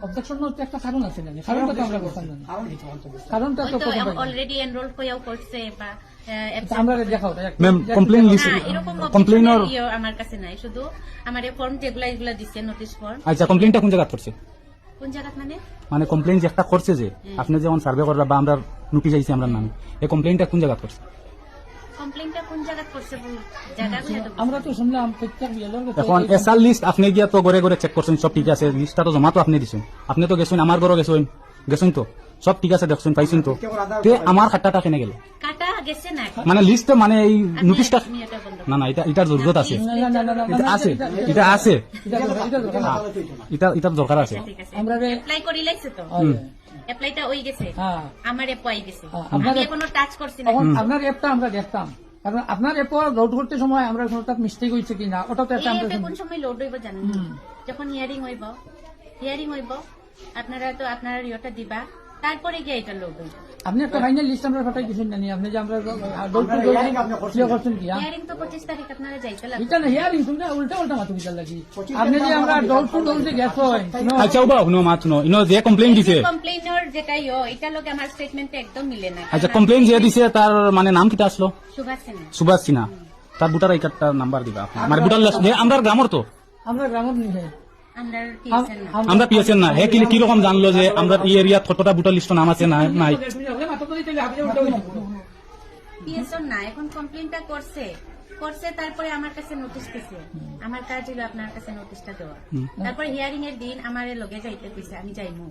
Objection তো একটা কারণ আছে না, কারণটা তো আমরা বলতাম না, কারণটা তো অলরেডি এনরোল হয়েও করছে বা আমরা দেখাও ম্যাম কমপ্লেইন লিস্ট এরকম কমপ্লেইনর আমার কাছে নাই, শুধু আমার ফর্ম যেগুলা এগুলা দিচ্ছে নোটিশ ফর্ম। আচ্ছা কমপ্লেইনটা কোন জায়গা করছে? কোন জায়গা মানে মানে কমপ্লেইন যে একটা করছে যে আপনি যেমন সার্ভে করবা বা আমরা নোটিশ আইছি আমরা নামে, এই কমপ্লেইনটা কোন জায়গা করছে? কমপ্লেইনটা কোন জায়গা করছে জায়গাগুলো তো আমরা তো শুনলাম প্রত্যেক বিএলওর এখন এসআর লিস্ট আপনি গিয়া তো ঘরে ঘরে চেক করছেন, সব ঠিক আছে, লিস্টটা তো জমা তো আপনি দিছেন, আপনি তো গেছেন আমার ঘরে গেছেন তো সব ঠিক আছে দেখছেন পাইছেন তো, তে আমার খাতাটা কেনে গেল কাটা গেছে না মানে লিস্টে মানে এই নোটিশটা আপনি এটা বন্ধ না না এটার জরুরত আছে, এটা আছে এটা আছে এটার দরকার আছে। ঠিক আছে, আমরা অ্যাপ্লাই করি লাইছে তো, অ্যাপ্লাইটা ওই গেছে, হ্যাঁ আমার অ্যাপ পাই গেছে, আপনার আমি এখনো টাচ করছি না। এখন আপনার অ্যাপটা আমরা দেখতাম, কারণ আপনার অ্যাপ লোড করতে সময় আমরা কোনটা মিস্টেক হয়েছে কিনা ওটা তো এই একটা আমরা অ্যাপে কোন সময় লোড হইব জানেন না? যখন হিয়ারিং হইব আপনারা তো আপনার ইয়েটা দিবা, তারপরে গিয়ে এটা লোড হইব। আপনি একটা ফাইনাল লিস্ট আমরা পাঠাই দিছেন জানি, আপনি যে আমরা ক্লিয়ার করছেন কি হিয়ারিং তো 25 তারিখ আপনারা যাইতে লাগবে। এটা না হিয়ারিং শুনলে উল্টা মাথা বিচার লাগি, আপনি যে আমরা ডোর টু ডোর যে গেছ আচ্ছা ওবা হুনো মাত নো ইনো যে কমপ্লেইন দিছে, কমপ্লেইনর যেটা এটা লগে আমার স্টেটমেন্টে একদম মিলে না। আচ্ছা কমপ্লেইন যে দিছে তার মানে নাম কিটা আসলো? সুভাষ সিনহা। সুভাষ সিনহা, তার ভোটার আই কার্ডটার নাম্বার দিবা আপনি, মানে ভোটার লিস্ট যে আমরা গ্রামের তো আমরা গ্রামের নিহে আমরা টিএসএন না। আমরা পিএসএন না, হে কি রকম জানলো যে আমরা এই এরিয়া কতটা ভোটার লিস্ট নাম আছে না নাই? টিএসএন না, এখন কমপ্লেইনটা করছে তারপরে আমার কাছে নোটিশ দিছে, আমার কাজ হলো আপনার কাছে নোটিশটা দেওয়া, তারপরে হিয়ারিং এর দিন আমার লগে যাইতে কইছে, আমি যাইমু।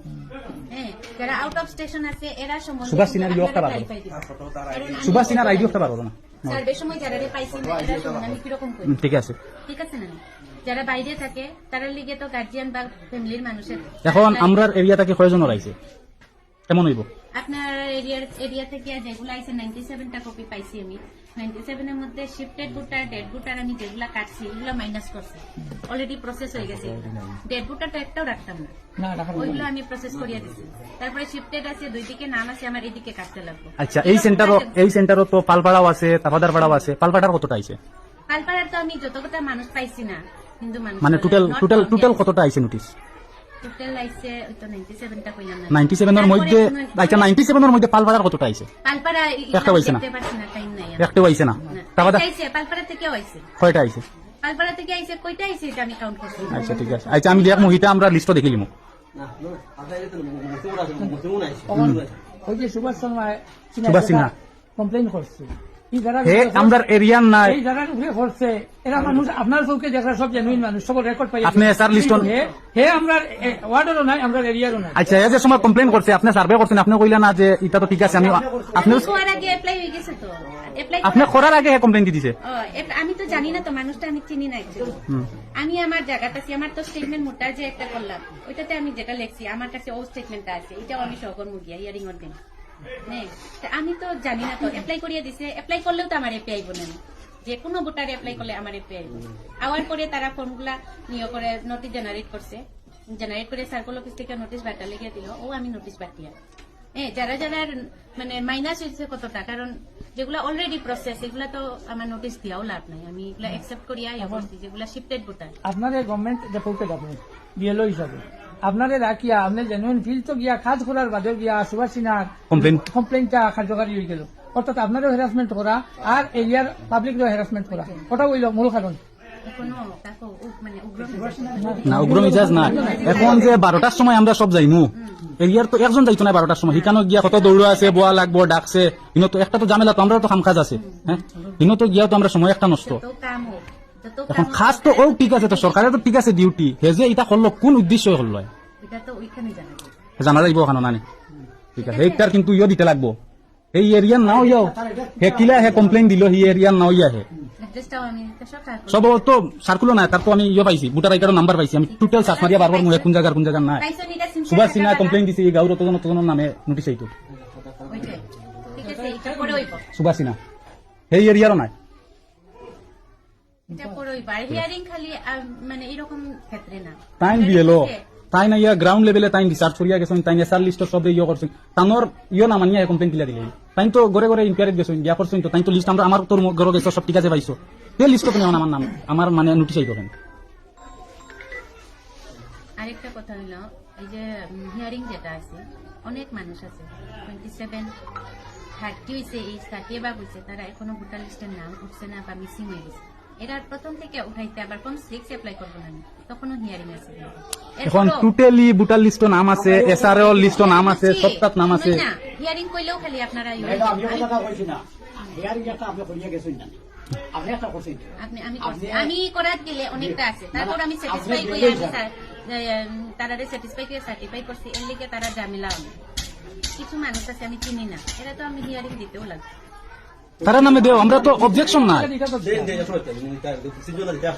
হ্যাঁ, যারা আউট অফ স্টেশন আছে এরা সম্বন্ধে সুভাষ সিনহার ইয়ে একটা পারবো, সুভাষ সিনহার আইডি একটা পারবো না সার্ভে সময় যারা পাইছি না এরা সম্বন্ধে আমি কিরকম করি, ঠিক আছে। ঠিক আছে না? যারা বাইরে থাকে তারা লিগে তো গার্জিয়ান বা ফ্যামিলির মানুষের। এখন আমরা এরিয়াটাকে কয়জনের আইছে কেমন হইব? আপনার এরিয়া থেকে যেগুলো আইছে 97টা কপি পাইছি আমি, 97 এর মধ্যে শিফটেড ভোটার ডেড ভোটার আমি যেগুলা কাটছি এগুলো মাইনাস করছি, অলরেডি প্রসেস হয়ে গেছে। ডেড ভোটারটা একটাও রাখতাম না, ওইগুলো আমি প্রসেস করিয়ে দিছি। তারপরে শিফটেড আছে, দুই দিকে নাম আছে, আমার এদিকে কাটতে লাগবে। আচ্ছা এই সেন্টারও তো পালপাড়াও আছে, তাপাদার পাড়াও আছে, পালপাড়ার কতটা আইছে? পালপাড়ার তো আমি যত কটা মানুষ পাইছি না, হিন্দু মানুষ মানে টোটাল কতটা আইছে নোটিশ? টোটাল আইছে ওই তো 97টা কইলাম না। 97 এর মধ্যে আচ্ছা 97 এর মধ্যে পালপাড়ার কতটা আইছে? পালপাড়া একটা হইছে না, দেখতে পারছি না, টাইম নাই। একটা হইছে না, তাপাদা আইছে পালপাড়া থেকেও আইছে, কয়টা আইছে? পালপাড়া থেকে আইছে কয়টা আইছে এটা আমি কাউন্ট করছি। আচ্ছা ঠিক আছে, আচ্ছা আমি দেখ মহিতা আমরা লিস্ট দেখে লিমু। ওই যে সুভাষ সিনহা কমপ্লেইন করছে, হে আমরা এরিয়ার নাই, এই জায়গার উপরে করছে, এরা মানুষ আপনার চৌকে দেখা সব জেনুইন মানুষ, সব রেকর্ড পাই আপনি এসআর লিস্ট হে আমরা ওয়ার্ডেরও নাই, আমরা এরিয়ারও নাই। আচ্ছা এই যে সময় কমপ্লেইন করছে আপনি সার্ভে করছেন, আপনি কইলেন না যে এটা তো ঠিক আছে, আমি আপনি করার আগে অ্যাপ্লাই হয়ে গেছে তো, অ্যাপ্লাই আপনি করার আগে কমপ্লেইন দিছে। আমি তো জানি না তো, মানুষটা আমি চিনি না একদম। আমি আমার জায়গাটা আমার তো স্টেটমেন্ট মোটা যে একটা করলাম ওইটাতে আমি যেটা লেখছি আমার কাছে ও স্টেটমেন্টটা আছে, এটাও আমি সহকর্ম গিয়া হিয়ারিং এর দিন। আমি তো জানি না তো, অ্যাপ্লাই করিয়ে দিছে, অ্যাপ্লাই করলেও তো আমার এপি আইব না, যে কোনো ভোটার অ্যাপ্লাই করলে আমার এপি আইব। আওয়ার পরে তারা ফর্মগুলা নিয়ে করে নোটিশ জেনারেট করছে, জেনারেট করে সার্কেল অফিস থেকে নোটিশ বার্তা লিখে দিল, ও আমি নোটিশ বার্তিয়া যারা মানে মাইনাস হয়েছে কতটা, কারণ যেগুলা অলরেডি প্রসেস এগুলা তো আমার নোটিশ দিয়াও লাভ নাই, আমি এগুলা একসেপ্ট করিয়া করছি যেগুলা শিফটেড ভোটার। আপনাদের গভর্নমেন্ট ডেপুটেড আপনি বিএলও হিসাবে আপনাদের রাখিয়া আপনি জেনুইন ফিল তো গিয়া কাজ করার বাদেও গিয়া সুভাষ সিনহার কমপ্লেইনটা কার্যকারী হয়ে গেল, অর্থাৎ আপনারও হ্যারাসমেন্ট করা আর এরিয়ার পাবলিকেরও হ্যারাসমেন্ট করা, ওটা হইল মূল কারণ। না উগ্র মিজাজ না, এখন যে 12টার সময় আমরা সব যাইমু, এরিয়ার তো একজন যাইতো না 12টার সময়, হিকানো গিয়া কত দৌড় আছে, বোয়া লাগবো ডাকছে, ইনো তো একটা তো ঝামেলা, তো আমরা তো খাম কাজ আছে, হ্যাঁ ইনো তো গিয়া তো আমরা সময় একটা নষ্ট। এখন খাস তো ও ঠিক আছে, তো সরকারের তো ঠিক আছে ডিউটি, হে যে এটা করলো কোন উদ্দেশ্য করলো জানা যাইব ওখানে না, ঠিক আছে এইটার কিন্তু ইয়ে দিতে লাগবো, এই এরিয়ার নাও ইয়ে হে কিলা হে কমপ্লেইন দিল, হি এরিয়ার নাও ইয়া হে সব তো সার্কুলো নাই, তার তো আমি ইয়ে পাইছি, ভোটার আই কার্ডের নাম্বার পাইছি, আমি টোটাল সার্চ মারিয়া বারবার মুহে কোন জায়গার নাই। সুভাষ সিনহা কমপ্লেইন দিছি এই গাউর তজনের নামে নোটিশ আইতো, সুভাষ সিনহা এই এরিয়ারও নাই। টাইম দিয়েলো তাই না ইয়া গ্রাউন্ড লেভেলে তাই রিসার্চ করিয়া গেছেন, তাই এসআর লিস্ট সব ইয়ে করছেন, তানোর ইয়ে না মানিয়া কমপ্লেইন দিলা দিলেন, তাই তো ঘরে ঘরে ইনকোয়ারি গেছেন গিয়া করছেন, তো তাই তো লিস্ট আমরা আমার তোর ঘরে গেছো সব ঠিক আছে পাইছো, এই লিস্ট তুমি আমার নাম আমার মানে নোটিশ আইতো কেন? আরেকটা কথা হলো এই যে হিয়ারিং যেটা আছে অনেক মানুষ আছে 27 30 হয়েছে এই 30 বা হয়েছে তারা এখনো ভোটার লিস্টের নাম উঠছে না বা মিসিং হয়ে গেছে। এরা প্রথম থেকে উঠাইতে আবার ফর্ম 6 অ্যাপ্লাই করবো না তখনও হিয়ারিং আছে। এখন টোটালি ভোটার লিস্ট নাম আছে, এসআরও লিস্ট নাম আছে, সবটাত নাম আছে। হিয়ারিং করলেও খালি আপনারা আমি করার গেলে অনেকটা আছে, তারপর আমি স্যাটিসফাই করি, আমি তারা স্যাটিসফাই করে সার্টিফাই করছি, এর লিগে তারা ঝামেলা অনেক। কিছু মানুষ আছে আমি চিনি না, এরা তো আমি হিয়ারিং দিতেও লাগবে তারা নামে দেও, আমরা তো অবজেকশন নাই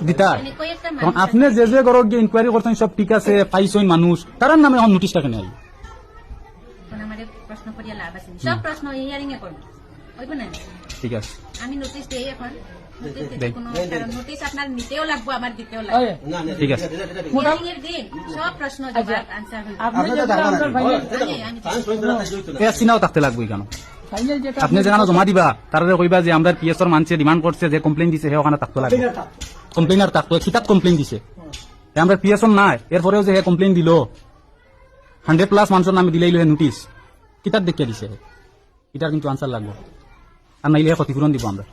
দিতা। মানে কয়েকটা এখন মানুষ আপনি যে যে ঘর গিয়ে ইনকোয়ারি করছেন সব ঠিক আছে, পাইছেন মানুষ, তার নামে এখন নোটিশটা কেন আই? আমার প্রশ্ন করিয়া লাভ আছে, সব প্রশ্ন হিয়ারিং এ করবো ওইব না। ঠিক আছে, আমি নোটিশ দিই এখন, নোটিশ দিতে দেন। কোনো কারণ নোটিশ আপনার নিতেও লাগবো আমার দিতেও লাগবে। ঠিক আছে। হিয়ারিং এর দিন সব প্রশ্ন জবাব আনসার হইবে। আপনি যেটা আপনার ফাইনাল আমি এ চিনাও থাকতে লাগবে কেন? ফাইনাল যেটা আপনি যেখানে জমা দিবা তারা কইবা যে আমরা পিএসর মানছে ডিমান্ড করছে, যে কমপ্লেন দিছে হে ওখানে থাকতে লাগবে, কমপ্লেনার থাকতো, কিতাব কমপ্লেন দিছে, আমরা পিএসর নাই, এরপরেও যে হে কমপ্লেন দিল 100+ মানুষের নামে দিলেই হে নোটিশ, কিতাব দেখে দিছে, এটার কিন্তু আনসার লাগবে, আর নাইলে ক্ষতিপূরণ দিব আমরা।